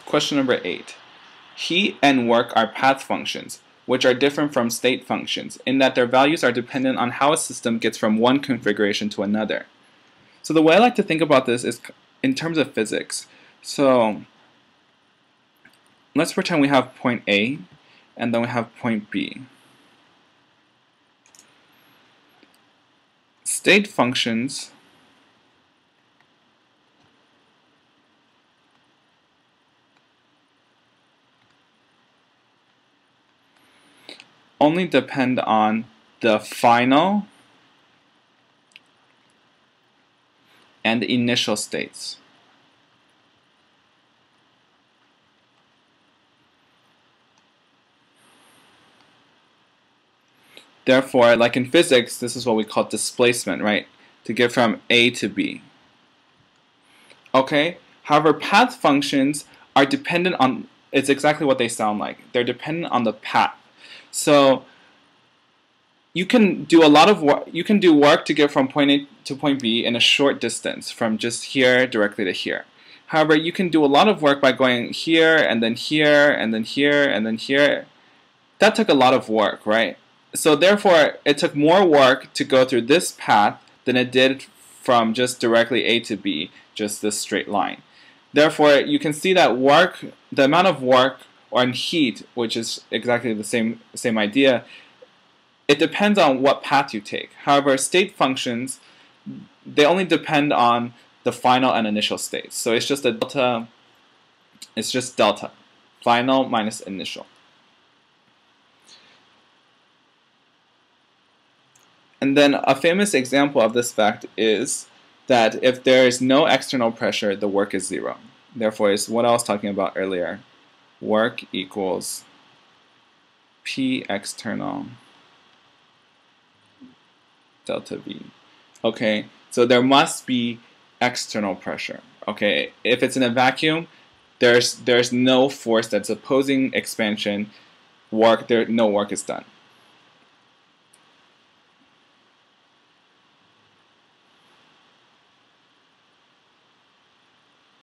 Question number 8. Heat and work are path functions, which are different from state functions in that their values are dependent on how a system gets from one configuration to another. So the way I like to think about this is in terms of physics. So let's pretend we have point A and then we have point B. State functions only depend on the final and the initial states. Therefore, like in physics, this is what we call displacement, right? To get from A to B. Okay? However, path functions are dependent on, it's exactly what they sound like. They're dependent on the path. So you can do a lot of work. You can do work to get from point A to point B in a short distance, from just here directly to here. However, you can do a lot of work by going here and then here and then here and then here. That took a lot of work, right? So therefore, it took more work to go through this path than it did from just directly A to B, just this straight line. Therefore, you can see that work, the amount of work on heat, which is exactly the same idea, it depends on what path you take. However, state functions, they only depend on the final and initial states. So it's just a delta, it's just delta, final minus initial. And then a famous example of this fact is that if there is no external pressure, the work is 0. Therefore, it's what I was talking about earlier. Work equals P external delta V. Okay, so there must be external pressure. Okay, if it's in a vacuum, there's no force that's opposing expansion. No work is done.